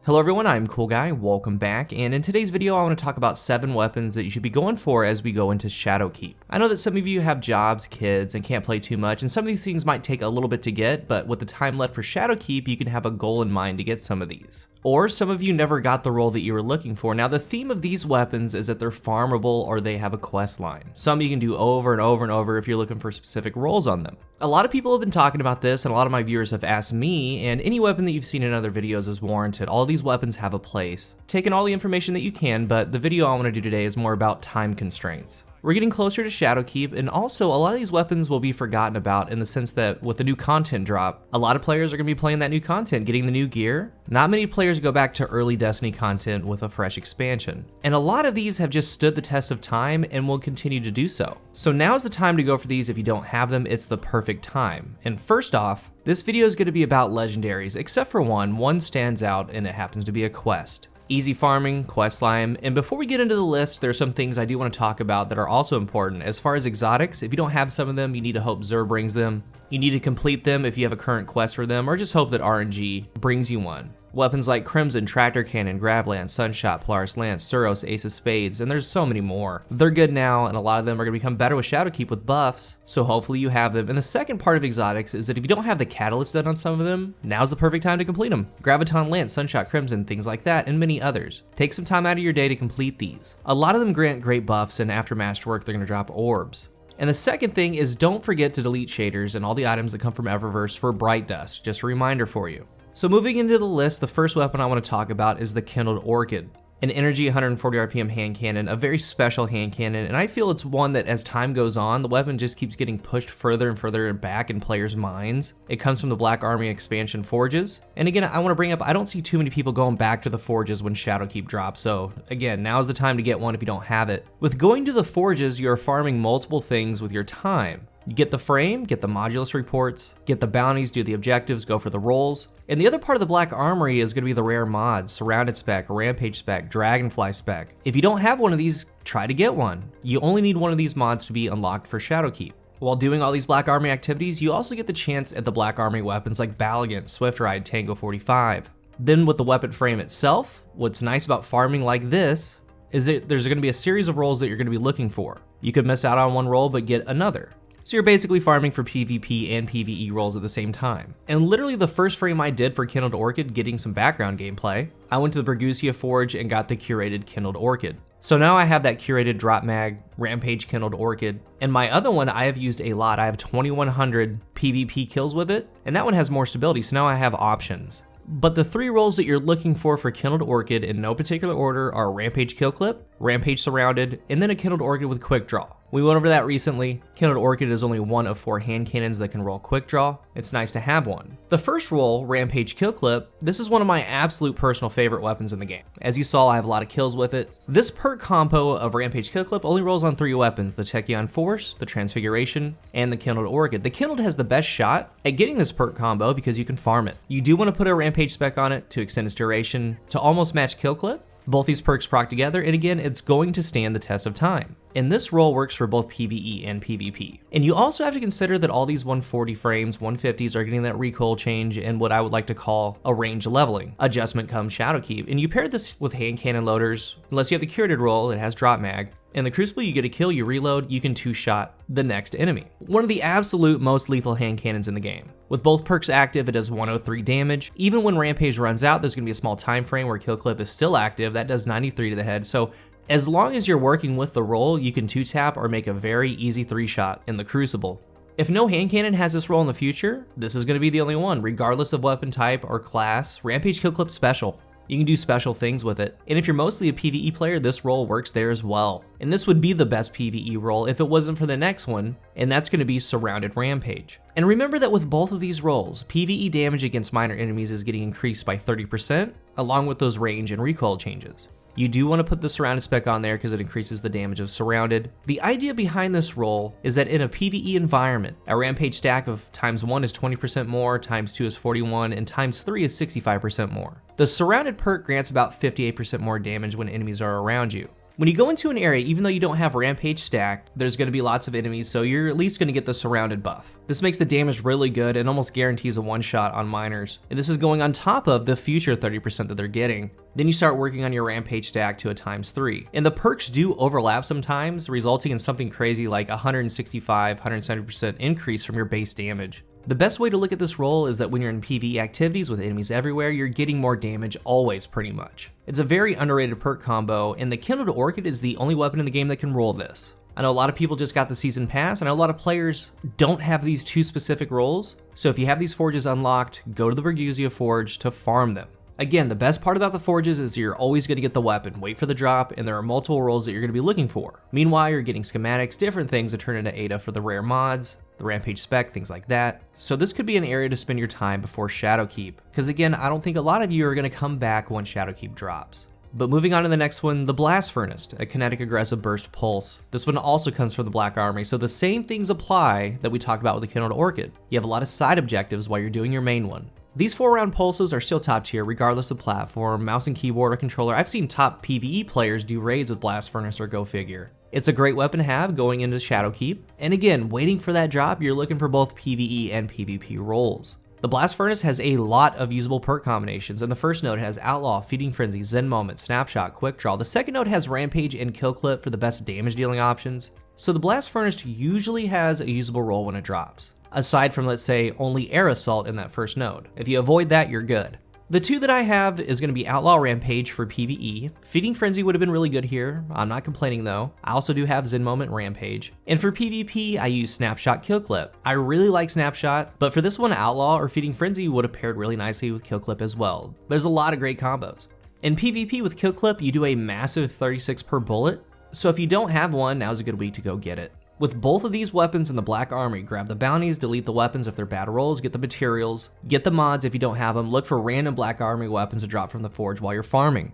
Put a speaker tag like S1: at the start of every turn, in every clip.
S1: Hello everyone, I'm CoolGuy, welcome back, and in today's video I want to talk about 7 weapons that you should be going for as we go into Shadowkeep. I know that some of you have jobs, kids, and can't play too much, and some of these things might take a little bit to get, but with the time left for Shadowkeep, you can have a goal in mind to get some of these. Or some of you never got the role that you were looking for. Now the theme of these weapons is that they're farmable or they have a quest line. Some you can do over and over and over if you're looking for specific roles on them. A lot of people have been talking about this and a lot of my viewers have asked me, and any weapon that you've seen in other videos is warranted. All of these weapons have a place. Taking all the information that you can, but the video I want to do today is more about time constraints. We're getting closer to Shadowkeep, and also a lot of these weapons will be forgotten about in the sense that with the new content drop, a lot of players are going to be playing that new content, getting the new gear. Not many players go back to early Destiny content with a fresh expansion. And a lot of these have just stood the test of time and will continue to do so. So now's the time to go for these. If you don't have them, it's the perfect time. And first off, this video is going to be about legendaries, except for one. One stands out and it happens to be a quest. Easy farming, questline, and before we get into the list, there are some things I do want to talk about that are also important. As far as exotics, if you don't have some of them, you need to hope Xur brings them. You need to complete them if you have a current quest for them, or just hope that RNG brings you one. Weapons like Crimson, Tractor Cannon, Gravlance, Sunshot, Polaris Lance, Suros, Ace of Spades, and there's so many more. They're good now, and a lot of them are going to become better with Shadowkeep with buffs, so hopefully you have them. And the second part of exotics is that if you don't have the catalyst done on some of them, now's the perfect time to complete them. Graviton Lance, Sunshot, Crimson, things like that, and many others. Take some time out of your day to complete these. A lot of them grant great buffs, and after masterwork, they're going to drop orbs. And the second thing is don't forget to delete shaders and all the items that come from Eververse for Bright Dust, just a reminder for you. So moving into the list, the first weapon I want to talk about is the Kindled Orchid. An energy 140 RPM hand cannon, a very special hand cannon, and I feel it's one that as time goes on, the weapon just keeps getting pushed further and further back in players' minds. It comes from the Black Army expansion Forges, and again, I want to bring up, I don't see too many people going back to the Forges when Shadowkeep drops, so again, now's the time to get one if you don't have it. With going to the Forges, you're farming multiple things with your time. You get the frame, get the modulus reports, get the bounties, do the objectives, go for the rolls. And the other part of the Black Armory is going to be the rare mods, Surrounded spec, Rampage spec, Dragonfly spec. If you don't have one of these, try to get one. You only need one of these mods to be unlocked for Shadowkeep. While doing all these Black Army activities, you also get the chance at the Black Army weapons like Balligant, Swift Ride, Tango 45. Then with the weapon frame itself, what's nice about farming like this is that there's going to be a series of roles that you're going to be looking for. You could miss out on one role but get another. So you're basically farming for PvP and PvE roles at the same time. And literally the first frame I did for Kindled Orchid, getting some background gameplay, I went to the Bergusia Forge and got the curated Kindled Orchid. So now I have that curated drop mag, Rampage Kindled Orchid, and my other one I have used a lot. I have 2100 PvP kills with it, and that one has more stability, so now I have options. But the 3 roles that you're looking for Kindled Orchid in no particular order are Rampage Kill Clip, Rampage Surrounded, and then a Kindled Orchid with Quick Draw. We went over that recently. Kindled Orchid is only one of 4 hand cannons that can roll Quick Draw. It's nice to have one. The first role, Rampage Kill Clip, this is one of my absolute personal favorite weapons in the game. As you saw, I have a lot of kills with it. This perk combo of Rampage Kill Clip only rolls on 3 weapons, the Tachyon Force, the Transfiguration, and the Kindled Orchid. The Kindled has the best shot at getting this perk combo because you can farm it. You do want to put a Rampage spec on it to extend its duration to almost match Kill Clip. Both these perks proc together, and again, it's going to stand the test of time. And this role works for both PvE and PvP. And you also have to consider that all these 140 frames, 150s are getting that recoil change and what I would like to call a range leveling adjustment come Shadowkeep. And you pair this with hand cannon loaders, unless you have the curated role, it has drop mag. In the Crucible, you get a kill, you reload, you can 2-shot the next enemy. One of the absolute most lethal hand cannons in the game. With both perks active, it does 103 damage. Even when Rampage runs out, there's going to be a small time frame where Kill Clip is still active. That does 93 to the head. So as long as you're working with the roll, you can 2-tap or make a very easy 3-shot in the Crucible. If no hand cannon has this role in the future, this is going to be the only one, regardless of weapon type or class. Rampage Kill Clip's special. You can do special things with it. And if you're mostly a PvE player, this role works there as well. And this would be the best PvE role if it wasn't for the next one, and that's going to be Surrounded Rampage. And remember that with both of these roles, PvE damage against minor enemies is getting increased by 30%, along with those range and recoil changes. You do want to put the Surrounded spec on there because it increases the damage of Surrounded. The idea behind this role is that in a PvE environment, a Rampage stack of ×1 is 20% more, ×2 is 41, and ×3 is 65% more. The Surrounded perk grants about 58% more damage when enemies are around you. When you go into an area, even though you don't have Rampage stacked, there's going to be lots of enemies, so you're at least going to get the surrounded buff. This makes the damage really good and almost guarantees a one-shot on miners. And this is going on top of the future 30% that they're getting. Then you start working on your Rampage stack to a ×3. And the perks do overlap sometimes, resulting in something crazy like 165, 170% increase from your base damage. The best way to look at this role is that when you're in PvE activities with enemies everywhere, you're getting more damage always pretty much. It's a very underrated perk combo, and the Kindled Orchid is the only weapon in the game that can roll this. I know a lot of people just got the season pass, and I know a lot of players don't have these two specific roles, so if you have these forges unlocked, go to the Berguzia Forge to farm them. Again, the best part about the forges is you're always going to get the weapon, wait for the drop, and there are multiple roles that you're going to be looking for. Meanwhile, you're getting schematics, different things to turn into ADA for the rare mods, the Rampage spec, things like that. So this could be an area to spend your time before Shadowkeep, because again, I don't think a lot of you are going to come back once Shadowkeep drops. But moving on to the next one, the Blast Furnace, a kinetic aggressive burst pulse. This one also comes from the Black Armory, so the same things apply that we talked about with the Kindled Orchid. You have a lot of side objectives while you're doing your main one. These 4-round pulses are still top tier regardless of platform, mouse and keyboard or controller. I've seen top PvE players do raids with Blast Furnace or go figure. It's a great weapon to have going into Shadowkeep. And again, waiting for that drop, you're looking for both PvE and PvP roles. The Blast Furnace has a lot of usable perk combinations, and the first node has Outlaw, Feeding Frenzy, Zen Moment, Snapshot, Quick Draw. The second node has Rampage and Kill Clip for the best damage dealing options. So the Blast Furnace usually has a usable role when it drops, aside from, let's say, only Air Assault in that first node. If you avoid that, you're good. The two that I have is going to be Outlaw Rampage for PvE. Feeding Frenzy would have been really good here. I'm not complaining though. I also do have Zen Moment Rampage. And for PvP, I use Snapshot Kill Clip. I really like Snapshot, but for this one, Outlaw or Feeding Frenzy would have paired really nicely with Kill Clip as well. There's a lot of great combos. In PvP with Kill Clip, you do a massive 36 per bullet. So if you don't have one, now's a good week to go get it. With both of these weapons in the Black Armory, grab the bounties, delete the weapons if they're bad rolls, get the materials, get the mods if you don't have them, look for random Black Armory weapons to drop from the forge while you're farming.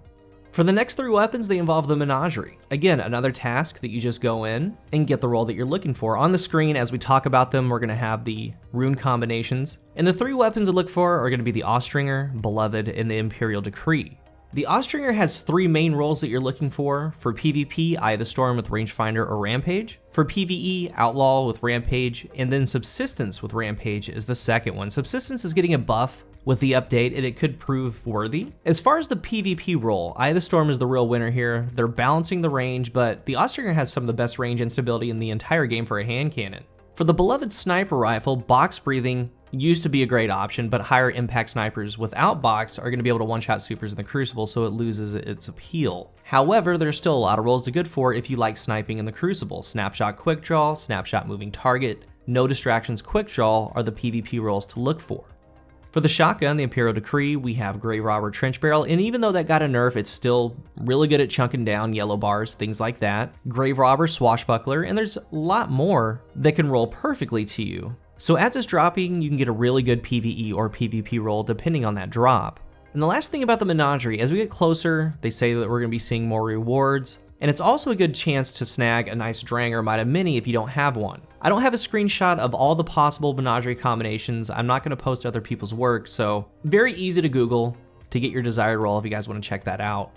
S1: For the next 3 weapons, they involve the menagerie. Again, another task that you just go in and get the role that you're looking for. On the screen, as we talk about them, we're gonna have the rune combinations. And the 3 weapons to look for are gonna be the Austringer, Beloved, and the Imperial Decree. The Austringer has 3 main roles that you're looking for. For PvP, Eye of the Storm with Rangefinder or Rampage. For PvE, Outlaw with Rampage, and then Subsistence with Rampage is the second one. Subsistence is getting a buff with the update, and it could prove worthy. As far as the PvP role, Eye of the Storm is the real winner here. They're balancing the range, but the Austringer has some of the best range and stability in the entire game for a hand cannon. For the Beloved Sniper Rifle, box breathing used to be a great option, but higher impact snipers without box are going to be able to one-shot supers in the Crucible, so it loses its appeal. However, there's still a lot of roles to good for if you like sniping in the Crucible. Snapshot Quick Draw, Snapshot Moving Target, No Distractions Quick Draw are the PvP roles to look for. For the shotgun, the Imperial Decree, we have Grave Robber Trench Barrel, and even though that got a nerf, it's still really good at chunking down yellow bars, things like that. Grave Robber, Swashbuckler, and there's a lot more that can roll perfectly to you. So as it's dropping, you can get a really good PvE or PvP roll depending on that drop. And the last thing about the menagerie, as we get closer, they say that we're going to be seeing more rewards, and it's also a good chance to snag a nice Drang or Might of Mini if you don't have one. I don't have a screenshot of all the possible menagerie combinations. I'm not going to post other people's work, so very easy to Google to get your desired roll if you guys want to check that out.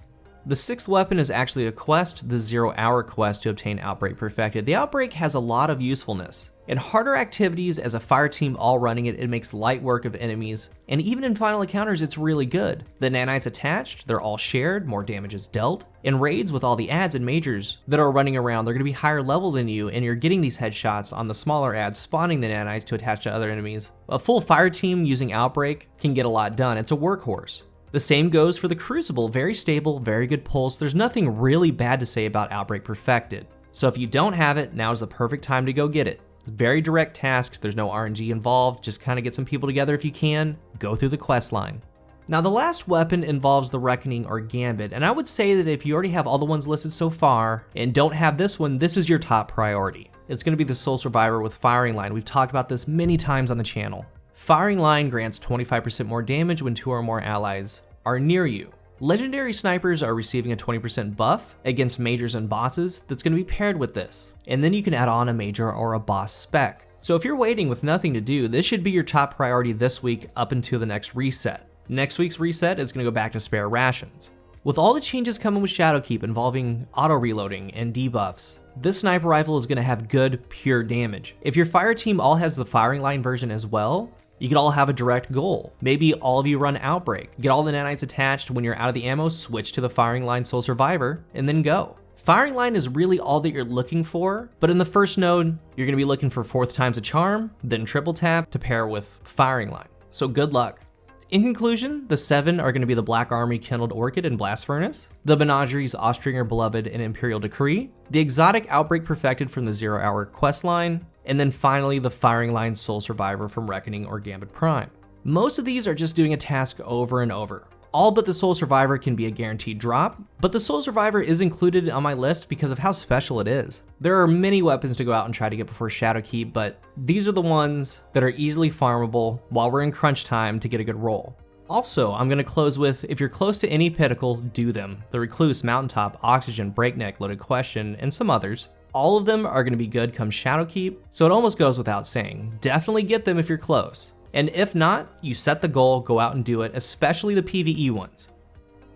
S1: The 6th weapon is actually a quest, the 0 Hour quest to obtain Outbreak Perfected. The Outbreak has a lot of usefulness. In harder activities, as a fire team all running it, it makes light work of enemies, and even in final encounters, it's really good. The nanites attached, they're all shared, more damage is dealt. In raids with all the ads and majors that are running around, they're going to be higher level than you, and you're getting these headshots on the smaller ads, spawning the nanites to attach to other enemies. A full fire team using Outbreak can get a lot done. It's a workhorse. The same goes for the Crucible, very stable, very good pulse. There's nothing really bad to say about Outbreak Perfected. So if you don't have it, now's the perfect time to go get it. Very direct task, there's no RNG involved, just kind of get some people together if you can, go through the quest line. Now the last weapon involves the Reckoning or Gambit, and I would say that if you already have all the ones listed so far and don't have this one, this is your top priority. It's going to be the Soul Survivor with Firing Line. We've talked about this many times on the channel. Firing Line grants 25% more damage when 2 or more allies are near you. Legendary snipers are receiving a 20% buff against majors and bosses that's going to be paired with this. And then you can add on a major or a boss spec. So if you're waiting with nothing to do, this should be your top priority this week up until the next reset. Next week's reset is going to go back to spare rations. With all the changes coming with Shadowkeep involving auto-reloading and debuffs, this sniper rifle is going to have good, pure damage. If your fire team all has the firing line version as well, you could all have a direct goal. Maybe all of you run Outbreak, get all the nanites attached. When you're out of the ammo, switch to the firing line Sole Survivor, and then go. Firing line is really all that you're looking for, but in the first node, you're going to be looking for 4th times a charm, then triple tap to pair with firing line. So good luck. In conclusion, the 7 are going to be the Black Armory Kindled Orchid and Blast Furnace, the Menagerie's Austringer Beloved and Imperial Decree, the exotic Outbreak Perfected from the 0 Hour quest line, and then finally the firing line Sole Survivor from Reckoning or Gambit Prime. Most of these are just doing a task over and over. All but the Sole Survivor can be a guaranteed drop, but the Sole Survivor is included on my list because of how special it is. There are many weapons to go out and try to get before Shadowkeep, but these are the ones that are easily farmable while we're in crunch time to get a good roll. Also, I'm going to close with, if you're close to any pinnacle, do them. The Recluse, Mountaintop, Oxygen, Breakneck, Loaded Question, and some others. All of them are going to be good come Shadowkeep, so it almost goes without saying. Definitely get them if you're close. And if not, you set the goal, go out and do it, especially the PvE ones.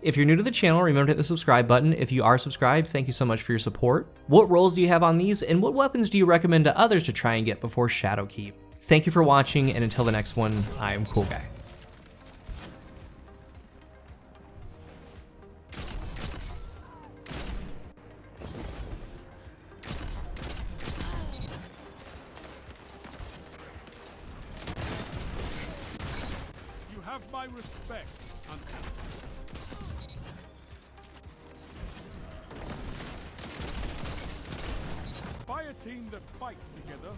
S1: If you're new to the channel, remember to hit the subscribe button. If you are subscribed, thank you so much for your support. What roles do you have on these, and what weapons do you recommend to others to try and get before Shadowkeep? Thank you for watching, and until the next one, I am CoolGuy.
S2: You have my respect, Hunter. Fire team that fights together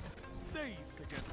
S2: stays together.